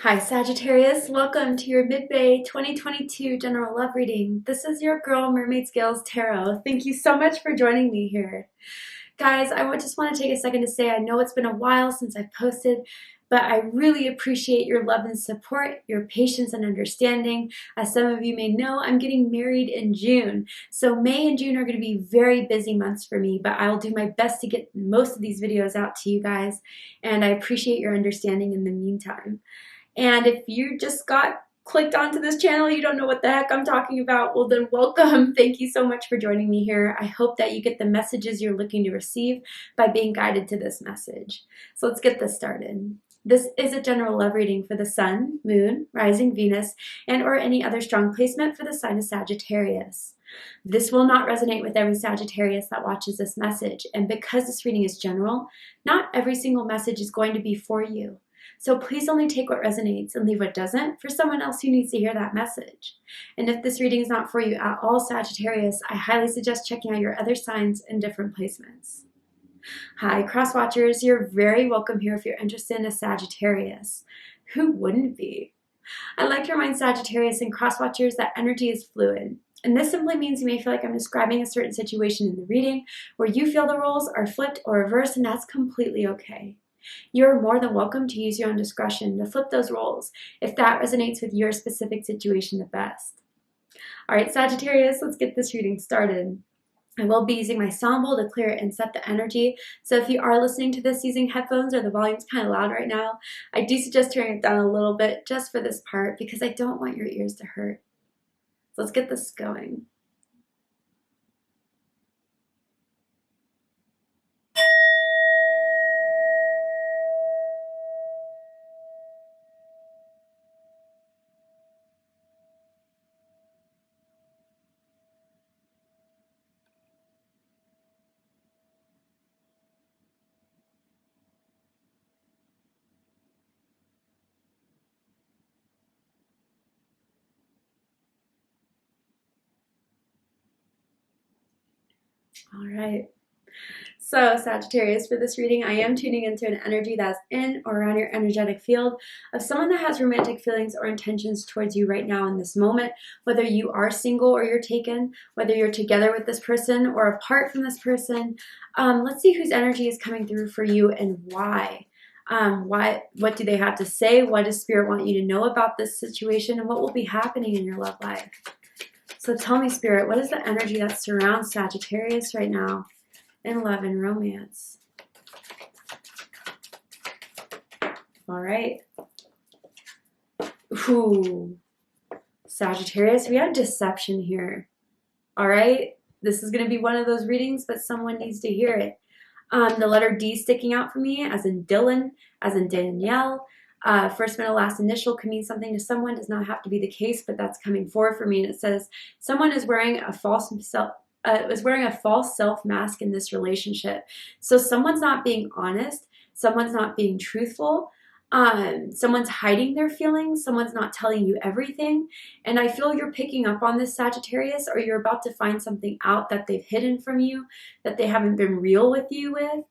Hi Sagittarius, welcome to your Midway 2022 General Love Reading. This is your girl Mermaid Scales Tarot. Thank you so much for joining me here. Guys, just want to take a second to say I know it's been a while since I've posted, but I really appreciate your love and support, your patience and understanding. As some of you may know, I'm getting married in June. So May and June are going to be very busy months for me, but I'll do my best to get most of these videos out to you guys, and I appreciate your understanding in the meantime. And if you just got clicked onto this channel, you don't know what the heck I'm talking about, well then welcome. Thank you so much for joining me here. I hope that you get the messages you're looking to receive by being guided to this message. So let's get this started. This is a general love reading for the Sun, Moon, Rising Venus, and or any other strong placement for the sign of Sagittarius. This will not resonate with every Sagittarius that watches this message, and because this reading is general, not every single message is going to be for you. So please only take what resonates and leave what doesn't for someone else who needs to hear that message. And if this reading is not for you at all, Sagittarius, I highly suggest checking out your other signs and different placements. Hi, cross watchers. You're very welcome here if you're interested in a Sagittarius. Who wouldn't be? I'd like to remind Sagittarius and cross watchers that energy is fluid. And this simply means you may feel like I'm describing a certain situation in the reading where you feel the roles are flipped or reversed, and that's completely okay. You're more than welcome to use your own discretion to flip those roles if that resonates with your specific situation the best. All right, Sagittarius, let's get this reading started. I will be using my sound bowl to clear it and set the energy. So if you are listening to this using headphones or the volume's kind of loud right now, I do suggest turning it down a little bit just for this part because I don't want your ears to hurt. So let's get this going. All right. So Sagittarius, for this reading, I am tuning into an energy that's in or around your energetic field of someone that has romantic feelings or intentions towards you right now in this moment, whether you are single or you're taken, whether you're together with this person or apart from this person. Let's see whose energy is coming through for you and why. What do they have to say? What does Spirit want you to know about this situation, and what will be happening in your love life? So tell me, Spirit, what is the energy that surrounds Sagittarius right now in love and romance? All right. Ooh. Sagittarius, we have deception here. All right. This is going to be one of those readings, but someone needs to hear it. The letter D sticking out for me, as in Dylan, as in Danielle. First, middle, last initial can mean something to someone. Does not have to be the case, but that's coming forward for me. And it says someone is wearing a false self mask in this relationship. So someone's not being honest. Someone's not being truthful. Someone's hiding their feelings. Someone's not telling you everything. And I feel you're picking up on this, Sagittarius, or you're about to find something out that they've hidden from you, that they haven't been real with you with.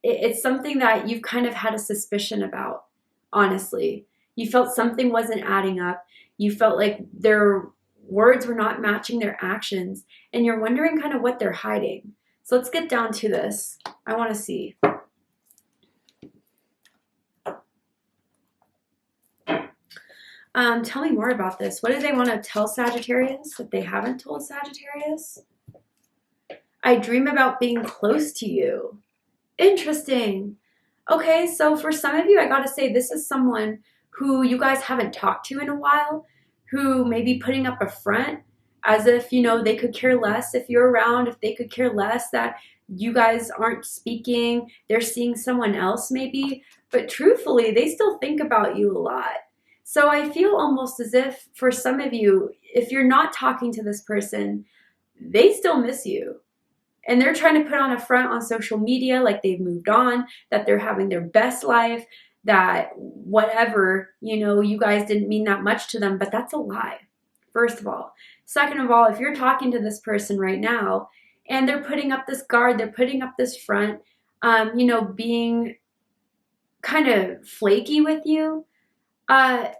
It's something that you've kind of had a suspicion about, honestly. You felt something wasn't adding up. You felt like their words were not matching their actions, and you're wondering kind of what they're hiding. So let's get down to this. I want to see. Tell me more about this. What do they want to tell Sagittarius that they haven't told Sagittarius? I dream about being close to you. Interesting. Okay, so for some of you, I gotta say, this is someone who you guys haven't talked to in a while, who may be putting up a front as if, you know, they could care less if you're around, if they could care less that you guys aren't speaking, they're seeing someone else maybe, but truthfully, they still think about you a lot. So I feel almost as if for some of you, if you're not talking to this person, they still miss you. And they're trying to put on a front on social media like they've moved on, that they're having their best life, that whatever, you know, you guys didn't mean that much to them, but that's a lie, first of all. Second of all, if you're talking to this person right now and they're putting up this guard, they're putting up this front, you know, being kind of flaky with you. I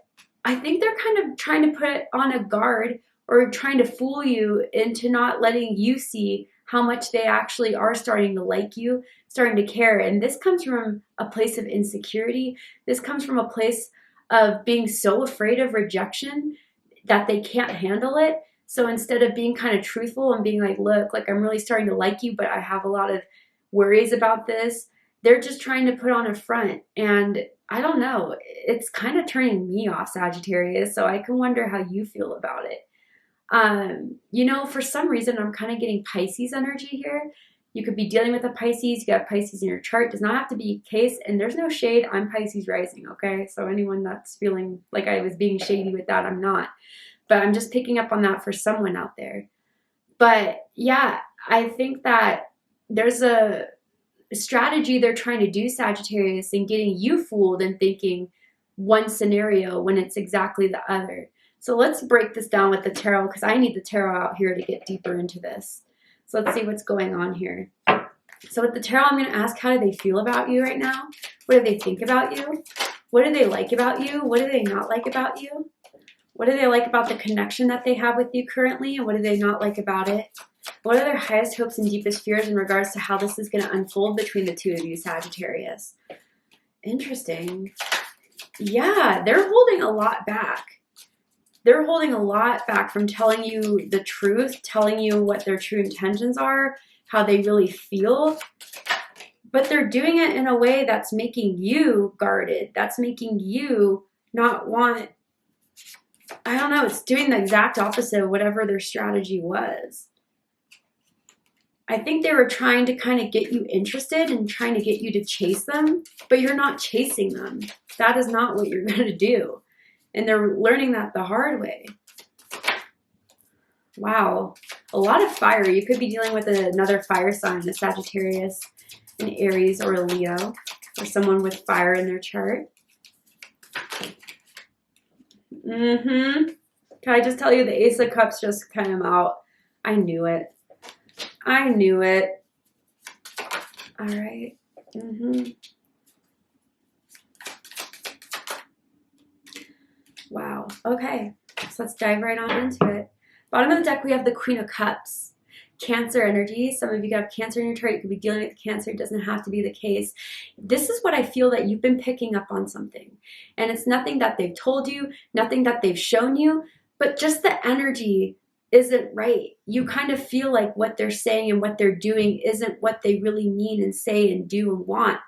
think they're kind of trying to put on a guard or trying to fool you into not letting you see how much they actually are starting to like you, starting to care. And this comes from a place of insecurity. This comes from a place of being so afraid of rejection that they can't handle it. So instead of being kind of truthful and being like, look, like I'm really starting to like you, but I have a lot of worries about this, they're just trying to put on a front. And I don't know, it's kind of turning me off, Sagittarius. So I can wonder how you feel about it. You know, for some reason, I'm kind of getting Pisces energy here. You could be dealing with a Pisces. You got Pisces in your chart. Does not have to be the case. And there's no shade. I'm Pisces rising, okay? So anyone that's feeling like I was being shady with that, I'm not. But I'm just picking up on that for someone out there. But yeah, I think that there's a strategy they're trying to do, Sagittarius, and getting you fooled and thinking one scenario when it's exactly the other. So let's break this down with the tarot, because I need the tarot out here to get deeper into this. So let's see what's going on here. So with the tarot, I'm going to ask, how do they feel about you right now? What do they think about you? What do they like about you? What do they not like about you? What do they like about the connection that they have with you currently? And what do they not like about it? What are their highest hopes and deepest fears in regards to how this is going to unfold between the two of you, Sagittarius? Interesting. Yeah, they're holding a lot back. They're holding a lot back from telling you the truth, telling you what their true intentions are, how they really feel. But they're doing it in a way that's making you guarded. That's making you not want, I don't know, it's doing the exact opposite of whatever their strategy was. I think they were trying to kind of get you interested and trying to get you to chase them, but you're not chasing them. That is not what you're going to do. And they're learning that the hard way. Wow. A lot of fire. You could be dealing with another fire sign, a Sagittarius, an Aries, or a Leo, or someone with fire in their chart. Can I just tell you, the Ace of Cups just came out. I knew it. I knew it. All right. Wow. Okay. So let's dive right on into it. Bottom of the deck, we have the Queen of Cups. Cancer energy. Some of you have Cancer in your chart. You could be dealing with Cancer. It doesn't have to be the case. This is what I feel, that you've been picking up on something. And it's nothing that they've told you, nothing that they've shown you, but just the energy isn't right. You kind of feel like what they're saying and what they're doing isn't what they really mean and say and do and want.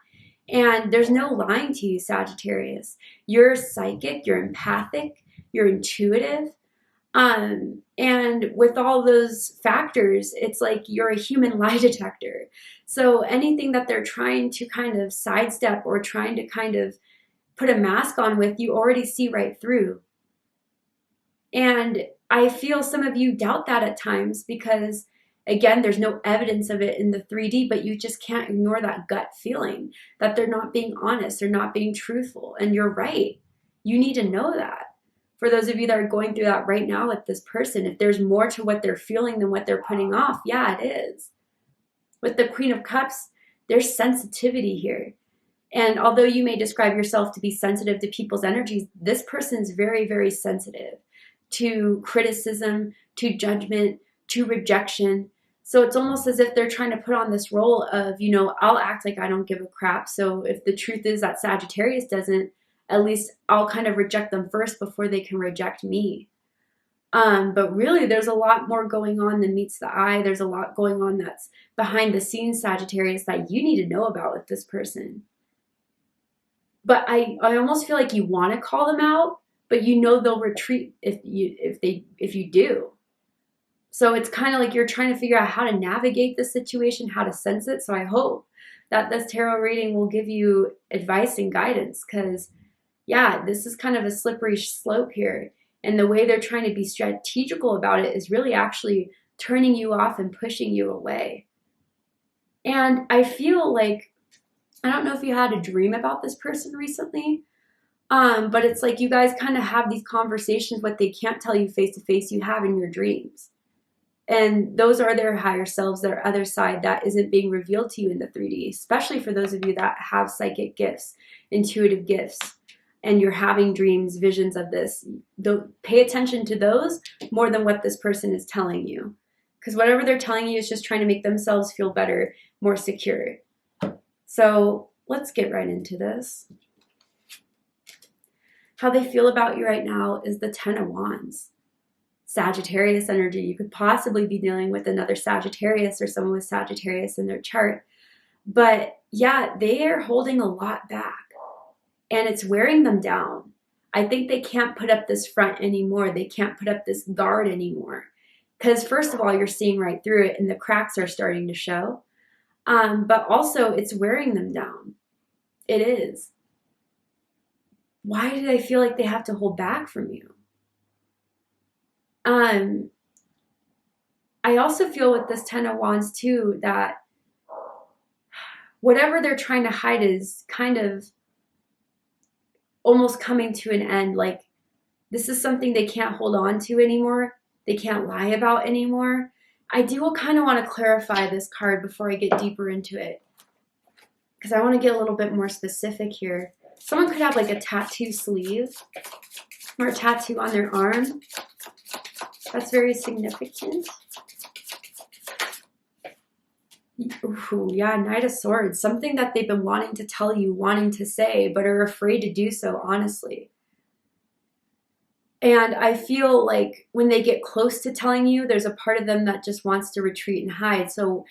And there's no lying to you, Sagittarius. You're psychic, you're empathic, you're intuitive. And with all those factors, it's like you're a human lie detector. So anything that they're trying to kind of sidestep or trying to kind of put a mask on with, you already see right through. And I feel some of you doubt that at times because, again, there's no evidence of it in the 3D, but you just can't ignore that gut feeling that they're not being honest, they're not being truthful. And you're right. You need to know that. For those of you that are going through that right now with this person, if there's more to what they're feeling than what they're putting off, yeah, it is. With the Queen of Cups, there's sensitivity here. And although you may describe yourself to be sensitive to people's energies, this person's very, very sensitive to criticism, to judgment, to rejection. So it's almost as if they're trying to put on this role of, you know, I'll act like I don't give a crap. So if the truth is that Sagittarius doesn't, at least I'll kind of reject them first before they can reject me. But really, there's a lot more going on than meets the eye. There's a lot going on that's behind the scenes, Sagittarius, that you need to know about with this person. But I almost feel like you want to call them out, but you know they'll retreat if you do. So it's kind of like you're trying to figure out how to navigate the situation, how to sense it. So I hope that this tarot reading will give you advice and guidance, because yeah, this is kind of a slippery slope here. And the way they're trying to be strategical about it is really actually turning you off and pushing you away. And I feel like, I don't know if you had a dream about this person recently, but it's like you guys kind of have these conversations, what they can't tell you face to face, you have in your dreams. And those are their higher selves, their other side that isn't being revealed to you in the 3D, especially for those of you that have psychic gifts, intuitive gifts, and you're having dreams, visions of this. Don't pay attention to those more than what this person is telling you. Because whatever they're telling you is just trying to make themselves feel better, more secure. So let's get right into this. How they feel about you right now is the 10 of Wands. Sagittarius energy. You could possibly be dealing with another Sagittarius or someone with Sagittarius in their chart. But yeah, they are holding a lot back and it's wearing them down. I think they can't put up this front anymore. They can't put up this guard anymore. Because first of all, you're seeing right through it and the cracks are starting to show. But also it's wearing them down. It is. Why do they feel like they have to hold back from you? I also feel with this 10 of Wands too, that whatever they're trying to hide is kind of almost coming to an end. Like this is something they can't hold on to anymore. They can't lie about anymore. I do kind of want to clarify this card before I get deeper into it, because I want to get a little bit more specific here. Someone could have like a tattoo sleeve or a tattoo on their arm. That's very significant. Ooh, yeah, Knight of Swords. Something that they've been wanting to tell you, wanting to say, but are afraid to do so, honestly. And I feel like when they get close to telling you, there's a part of them that just wants to retreat and hide. So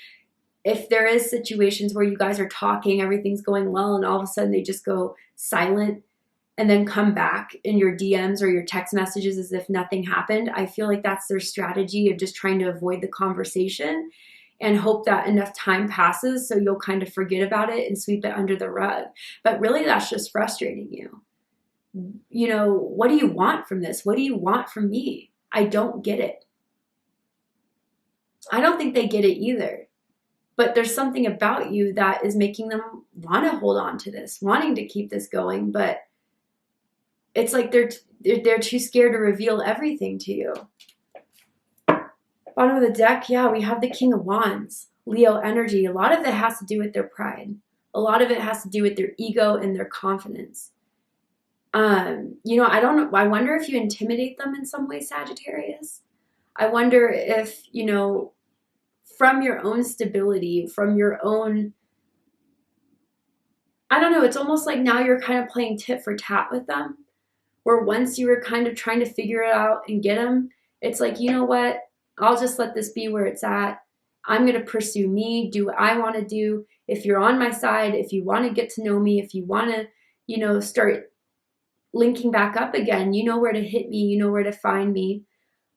if there is situations where you guys are talking, everything's going well, and all of a sudden they just go silent and then come back in your DMs or your text messages as if nothing happened, I feel like that's their strategy of just trying to avoid the conversation and hope that enough time passes so you'll kind of forget about it and sweep it under the rug. But really, that's just frustrating you. You know, what do you want from this? What do you want from me? I don't get it. I don't think they get it either. But there's something about you that is making them want to hold on to this, wanting to keep this going, but it's like they're too scared to reveal everything to you. Bottom of the deck, yeah, we have the King of Wands, Leo energy. A lot of it has to do with their pride. A lot of it has to do with their ego and their confidence. You know, I don't know. I wonder if you intimidate them in some way, Sagittarius. I wonder if, you know, from your own stability, from your own, I don't know, it's almost like now you're kind of playing tit for tat with them, where once you were kind of trying to figure it out and get them, it's like, you know what, I'll just let this be where it's at. I'm going to pursue me, do what I want to do. If you're on my side, if you want to get to know me, if you want to, you know, start linking back up again, you know where to hit me, you know where to find me.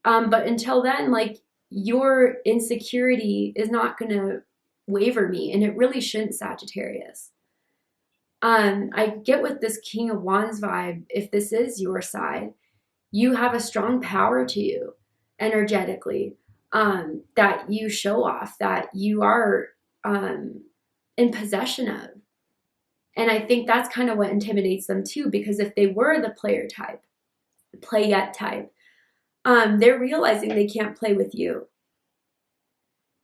But until then, like, your insecurity is not going to waver me, and it really shouldn't, Sagittarius. I get with this King of Wands vibe, if this is your side, you have a strong power to you energetically, that you show off, that you are in possession of. And I think that's kind of what intimidates them too, because if they were the player type, playette type, they're realizing they can't play with you.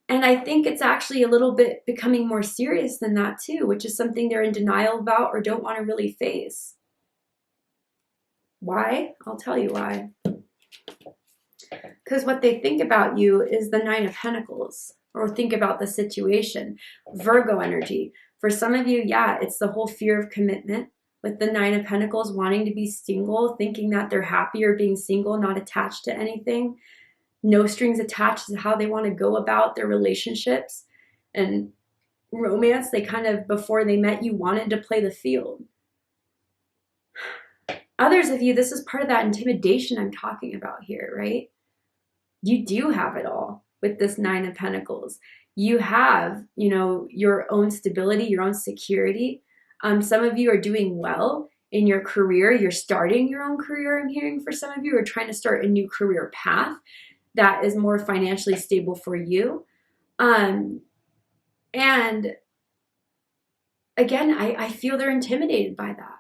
And I think it's actually a little bit becoming more serious than that too, which is something they're in denial about or don't want to really face. Why? I'll tell you why. Because what they think about you is the Nine of Pentacles, or think about the situation. Virgo energy. For some of you, yeah, it's the whole fear of commitment with the Nine of Pentacles, wanting to be single, thinking that they're happier being single, not attached to anything. No strings attached to how they want to go about their relationships and romance. They kind of, before they met you, wanted to play the field. Others of you, this is part of that intimidation I'm talking about here, right? You do have it all with this Nine of Pentacles. You have, you know, your own stability, your own security. Some of you are doing well in your career. You're starting your own career, I'm hearing for some of you, or trying to start a new career path that is more financially stable for you. And again, I feel they're intimidated by that.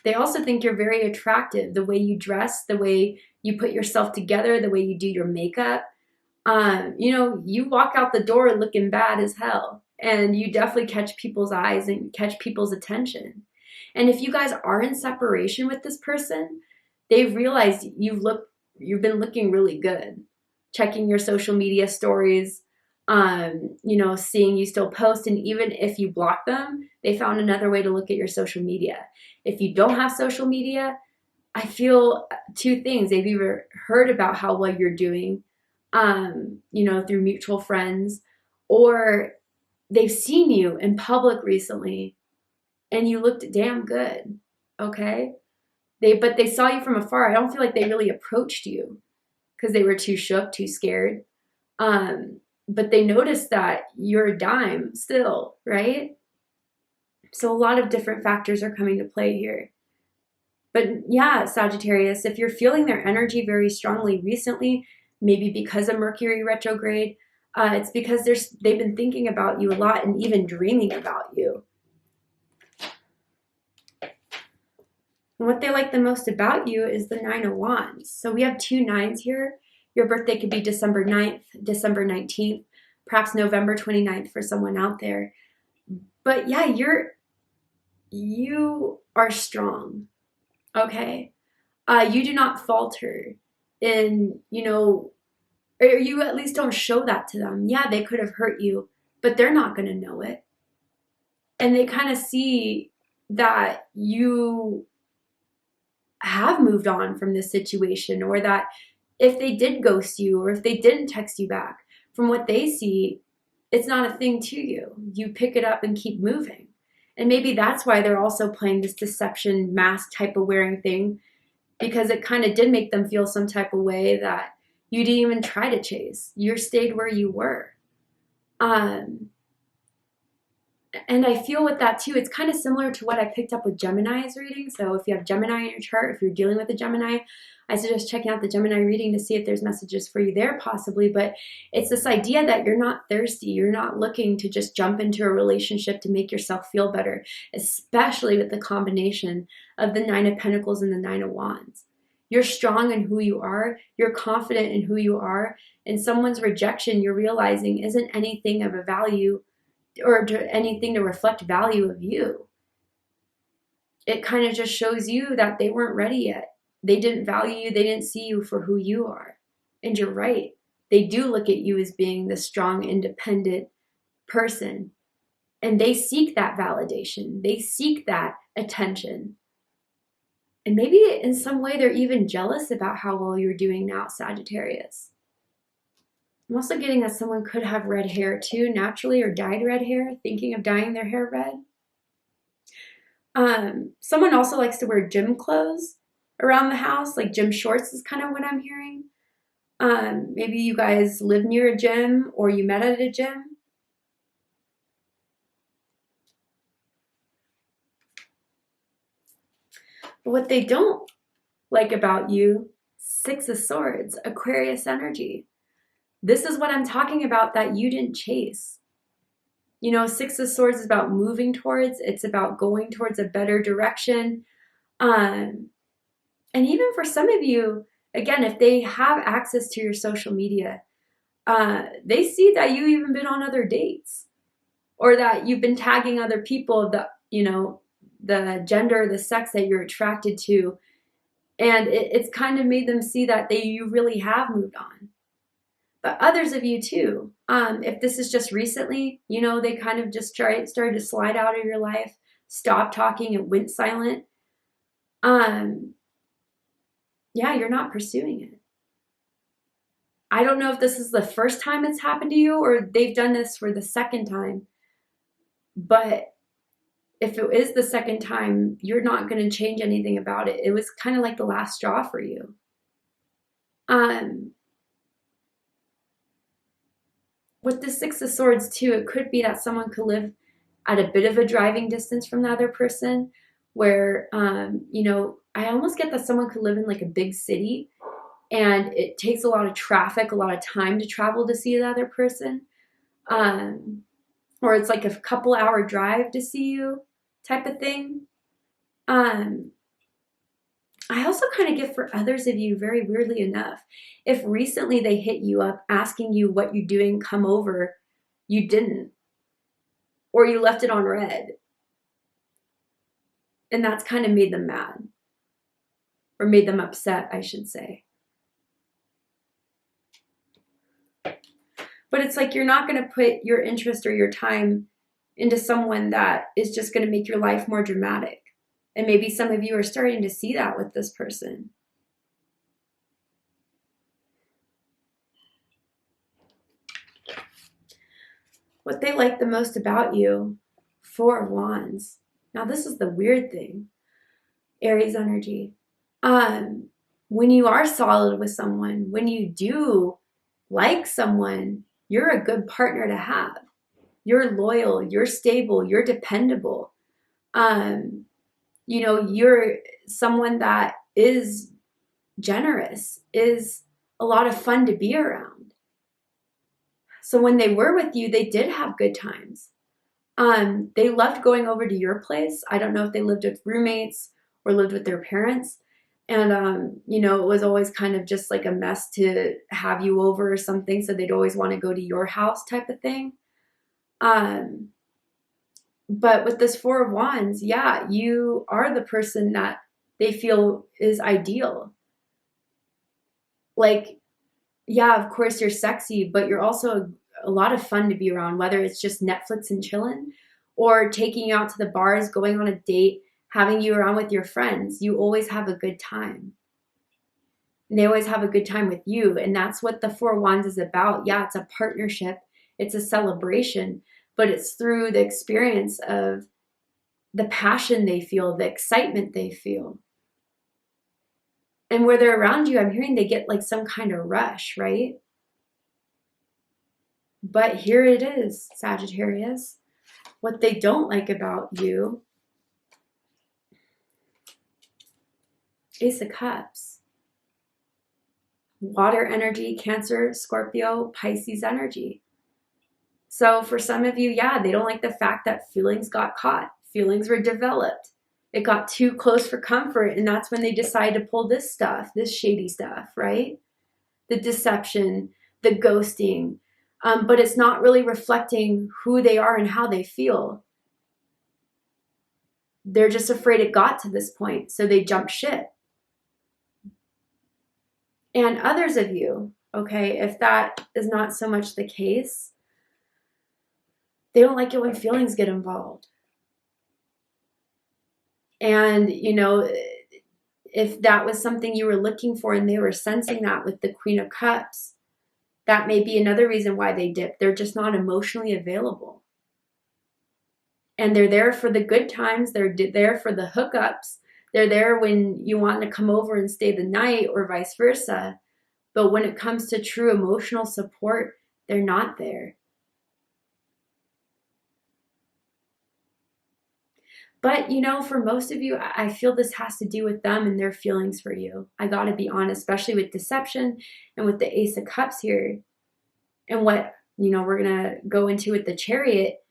They also think you're very attractive, the way you dress, the way you put yourself together, the way you do your makeup, You know, you walk out the door looking bad as hell, and you definitely catch people's eyes and catch people's attention. And if you guys are in separation with this person, they've realized you've been looking really good, checking your social media stories, you know, seeing you still post, and even if you block them, they found another way to look at your social media. If you don't have social media, I feel two things. They've either heard about how well you're doing, you know, through mutual friends, or they've seen you in public recently and you looked damn good. Okay. But they saw you from afar. I don't feel like they really approached you because they were too shook, too scared. But they noticed that you're a dime still, right? So a lot of different factors are coming to play here. But yeah, Sagittarius, if you're feeling their energy very strongly recently, maybe because of Mercury retrograde, it's because they've been thinking about you a lot and even dreaming about you. And what they like the most about you is the Nine of Wands. So we have two nines here. Your birthday could be December 9th, December 19th, perhaps November 29th for someone out there. But yeah, you are strong, okay? You do not falter in, you know, or you at least don't show that to them. Yeah, they could have hurt you, but they're not going to know it. And they kind of see that you have moved on from this situation, or that if they did ghost you or if they didn't text you back, from what they see, it's not a thing to you. You pick it up and keep moving. And maybe that's why they're also playing this deception mask type of wearing thing, because it kind of did make them feel some type of way that you didn't even try to chase. You stayed where you were. And I feel with that too, it's kind of similar to what I picked up with Gemini's reading. So if you have Gemini in your chart, if you're dealing with a Gemini, I suggest checking out the Gemini reading to see if there's messages for you there possibly. But it's this idea that you're not thirsty. You're not looking to just jump into a relationship to make yourself feel better, especially with the combination of the Nine of Pentacles and the Nine of Wands. You're strong in who you are. You're confident in who you are. And someone's rejection, you're realizing, isn't anything of a value or anything to reflect value of you. It kind of just shows you that they weren't ready yet. They didn't value you. They didn't see you for who you are. And you're right. They do look at you as being the strong, independent person. And they seek that validation. They seek that attention. And maybe in some way they're even jealous about how well you're doing now, Sagittarius. I'm also getting that someone could have red hair too, naturally, or dyed red hair, thinking of dyeing their hair red. Someone also likes to wear gym clothes around the house, like gym shorts is kind of what I'm hearing. Maybe you guys live near a gym or you met at a gym. But what they don't like about you, Six of Swords, Aquarius energy. This is what I'm talking about that you didn't chase. You know, Six of Swords is about moving towards, it's about going towards a better direction. And even for some of you, again, if they have access to your social media, they see that you've even been on other dates, or that you've been tagging other people of the, you know, the gender, the sex that you're attracted to. And it's kind of made them see that you really have moved on. But others of you too, if this is just recently, you know, they kind of just started to slide out of your life, stop talking and went silent. Yeah, you're not pursuing it. I don't know if this is the first time it's happened to you or they've done this for the second time. But if it is the second time, you're not going to change anything about it. It was kind of like the last straw for you. With the Six of Swords too, it could be that someone could live at a bit of a driving distance from the other person, where, you know, I almost get that someone could live in like a big city and it takes a lot of traffic, a lot of time to travel to see the other person. Or it's like a couple hour drive to see you type of thing. I I also kind of get for others of you, very weirdly enough, if recently they hit you up asking you what you're doing, come over, you didn't, or you left it on red, and that's kind of made them mad, or made them upset, I should say. But it's like you're not going to put your interest or your time into someone that is just going to make your life more dramatic. And maybe some of you are starting to see that with this person. What they like the most about you, Four of Wands. Now this is the weird thing, Aries energy. When you are solid with someone, when you do like someone, you're a good partner to have. You're loyal, you're stable, you're dependable. You know, you're someone that is generous, is a lot of fun to be around. So when they were with you, they did have good times. They loved going over to your place. I don't know if they lived with roommates or lived with their parents. And, you know, it was always kind of just like a mess to have you over or something. So they'd always want to go to your house type of thing. But with this Four of Wands, yeah, you are the person that they feel is ideal. Like, yeah, of course you're sexy, but you're also a lot of fun to be around, whether it's just Netflix and chilling or taking you out to the bars, going on a date, having you around with your friends. You always have a good time. And they always have a good time with you. And that's what the Four of Wands is about. Yeah, it's a partnership. It's a celebration, but it's through the experience of the passion they feel, the excitement they feel. And where they're around you, I'm hearing they get like some kind of rush, right? But here it is, Sagittarius. What they don't like about you, Ace of Cups. Water energy, Cancer, Scorpio, Pisces energy. So for some of you, yeah, they don't like the fact that feelings got caught. Feelings were developed. It got too close for comfort, and that's when they decide to pull this stuff, this shady stuff, right? The deception, the ghosting. But it's not really reflecting who they are and how they feel. They're just afraid it got to this point, so they jump ship. And others of you, okay, if that is not so much the case, they don't like it when feelings get involved. And, you know, if that was something you were looking for and they were sensing that with the Queen of Cups, that may be another reason why they dip. They're just not emotionally available. And they're there for the good times. They're there for the hookups. They're there when you want to come over and stay the night or vice versa. But when it comes to true emotional support, they're not there. But, you know, for most of you, I feel this has to do with them and their feelings for you. I got to be honest, especially with deception and with the Ace of Cups here. And what, you know, we're going to go into with the Chariot.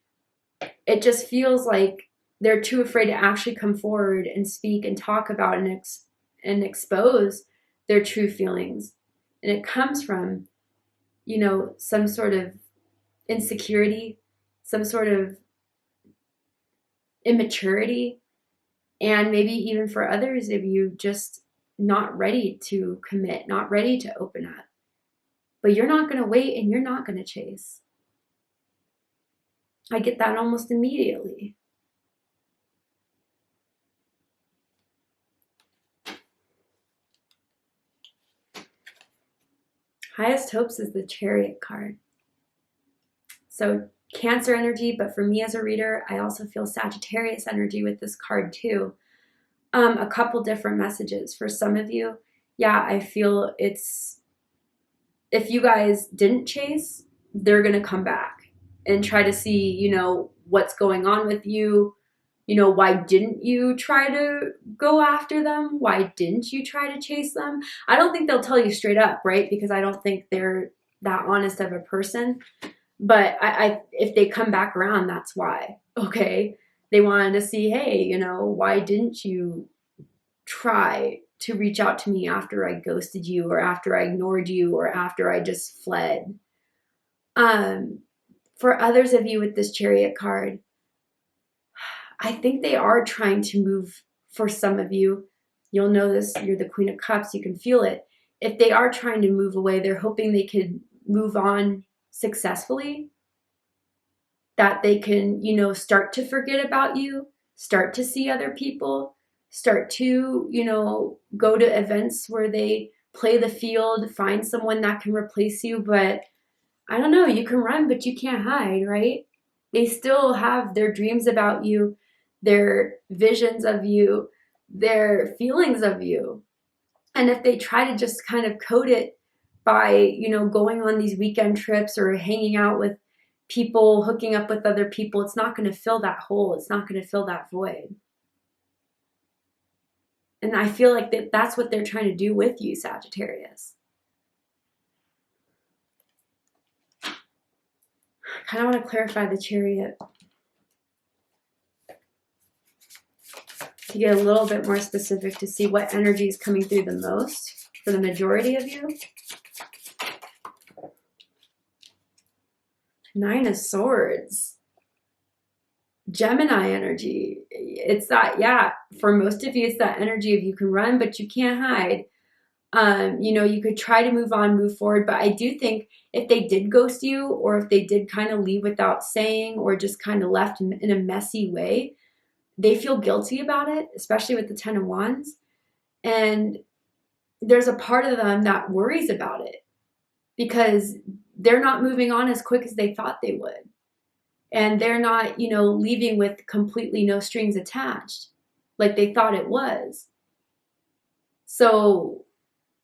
It just feels like they're too afraid to actually come forward and speak and talk about and expose their true feelings. And it comes from, you know, some sort of insecurity, some sort of immaturity, and maybe even for others of you, just not ready to commit, not ready to open up. But you're not going to wait and you're not going to chase. I get that almost immediately. Highest Hopes is the Chariot card. So Cancer energy, but for me as a reader, I also feel Sagittarius energy with this card too. A couple different messages. For some of you, yeah, I feel it's, if you guys didn't chase, they're going to come back and try to see, you know, what's going on with you. You know, why didn't you try to go after them? Why didn't you try to chase them? I don't think they'll tell you straight up, right? Because I don't think they're that honest of a person. But if they come back around, that's why, okay? They wanted to see, hey, you know, why didn't you try to reach out to me after I ghosted you, or after I ignored you, or after I just fled. For others of you with this Chariot card, I think they are trying to move. For some of you, you'll know this, you're the Queen of Cups, you can feel it. If they are trying to move away, they're hoping they could move on successfully, that they can, you know, start to forget about you, start to see other people, start to, you know, go to events where they play the field, find someone that can replace you. But I don't know, you can run, but you can't hide, right? They still have their dreams about you, their visions of you, their feelings of you. And if they try to just kind of code it by, you know, going on these weekend trips or hanging out with people, hooking up with other people, it's not going to fill that hole. It's not going to fill that void. And I feel like that's what they're trying to do with you, Sagittarius. I kind of want to clarify the Chariot to get a little bit more specific, to see what energy is coming through the most for the majority of you. Nine of Swords. Gemini energy. It's that, yeah, for most of you, it's that energy of you can run, but you can't hide. You know, you could try to move on, move forward, but I do think if they did ghost you, or if they did kind of leave without saying, or just kind of left in a messy way, they feel guilty about it, especially with the Ten of Wands. And there's a part of them that worries about it because they're not moving on as quick as they thought they would. And they're not, you know, leaving with completely no strings attached like they thought it was. So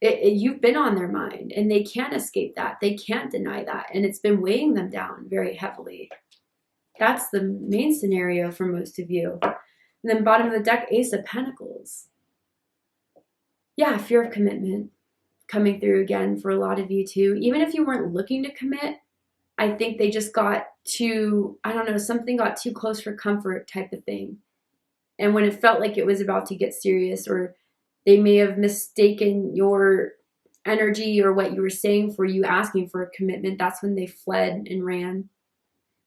you've been on their mind, and they can't escape that. They can't deny that. And it's been weighing them down very heavily. That's the main scenario for most of you. And then bottom of the deck, Ace of Pentacles. Yeah, fear of commitment coming through again for a lot of you too. Even if you weren't looking to commit, I think they just got too, I don't know, something got too close for comfort type of thing. And when it felt like it was about to get serious, or they may have mistaken your energy or what you were saying for you asking for a commitment, that's when they fled and ran.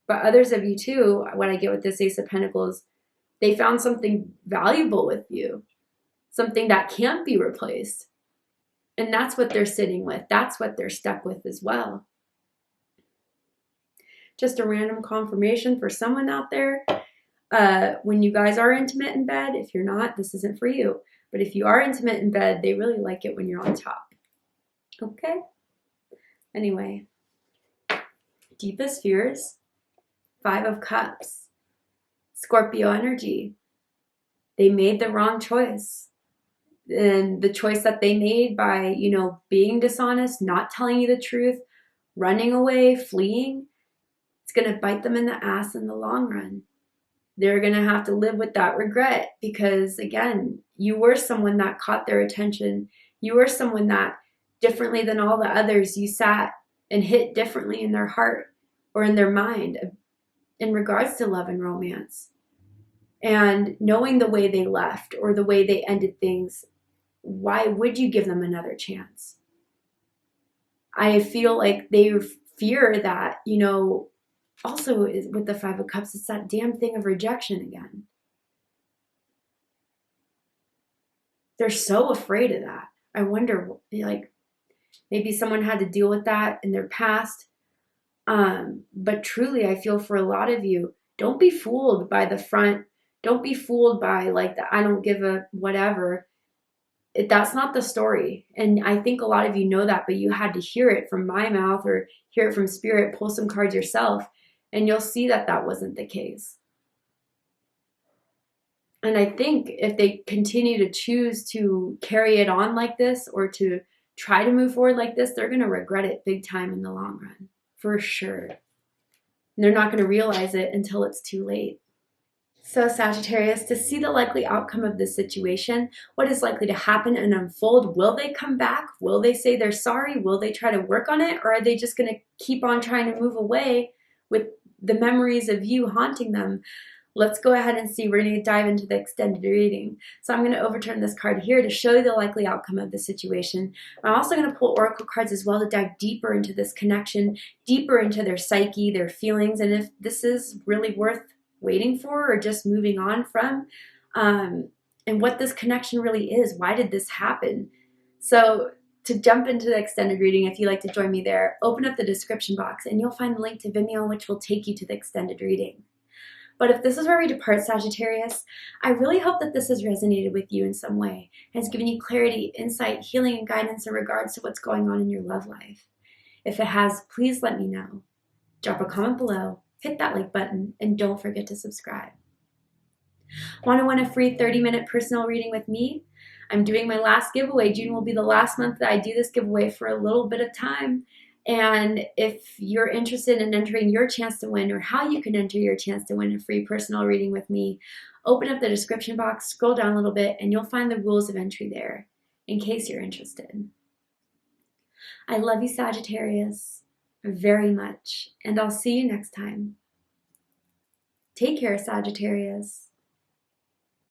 But others of you too, what I get with this Ace of Pentacles, they found something valuable with you, something that can't be replaced. And that's what they're sitting with. That's what they're stuck with as well. Just a random confirmation for someone out there. When you guys are intimate in bed, if you're not, this isn't for you. But if you are intimate in bed, they really like it when you're on top. Okay? Anyway, deepest fears, Five of Cups, Scorpio energy. They made the wrong choice. And the choice that they made by, you know, being dishonest, not telling you the truth, running away, fleeing, it's going to bite them in the ass in the long run. They're going to have to live with that regret because, again, you were someone that caught their attention. You were someone that, differently than all the others, you sat and hit differently in their heart or in their mind in regards to love and romance. And knowing the way they left or the way they ended things, why would you give them another chance? I feel like they fear that, you know, also with the Five of Cups, it's that damn thing of rejection again. They're so afraid of that. I wonder, like, maybe someone had to deal with that in their past. But truly, I feel for a lot of you, don't be fooled by the front. Don't be fooled by, like, the I don't give a whatever. That's not the story. And I think a lot of you know that, but you had to hear it from my mouth or hear it from Spirit, pull some cards yourself, and you'll see that that wasn't the case. And I think if they continue to choose to carry it on like this or to try to move forward like this, they're going to regret it big time in the long run, for sure. And they're not going to realize it until it's too late. So Sagittarius, to see the likely outcome of this situation, what is likely to happen and unfold? Will they come back? Will they say they're sorry? Will they try to work on it? Or are they just going to keep on trying to move away with the memories of you haunting them? Let's go ahead and see. We're going to dive into the extended reading. So I'm going to overturn this card here to show you the likely outcome of the situation. I'm also going to pull oracle cards as well to dive deeper into this connection, deeper into their psyche, their feelings, and if this is really worth waiting for or just moving on from, and what this connection really is. Why did this happen? So to jump into the extended reading, if you'd like to join me there, open up the description box and you'll find the link to Vimeo, which will take you to the extended reading. But if this is where we depart, Sagittarius, I really hope that this has resonated with you in some way, has given you clarity, insight, healing, and guidance in regards to what's going on in your love life. If it has, please let me know. Drop a comment below, hit that like button, and don't forget to subscribe. Want to win a free 30-minute personal reading with me? I'm doing my last giveaway. June will be the last month that I do this giveaway for a little bit of time. And if you're interested in entering your chance to win, or how you can enter your chance to win a free personal reading with me, open up the description box, scroll down a little bit, and you'll find the rules of entry there, in case you're interested. I love you, Sagittarius, very much, and I'll see you next time. Take care, Sagittarius.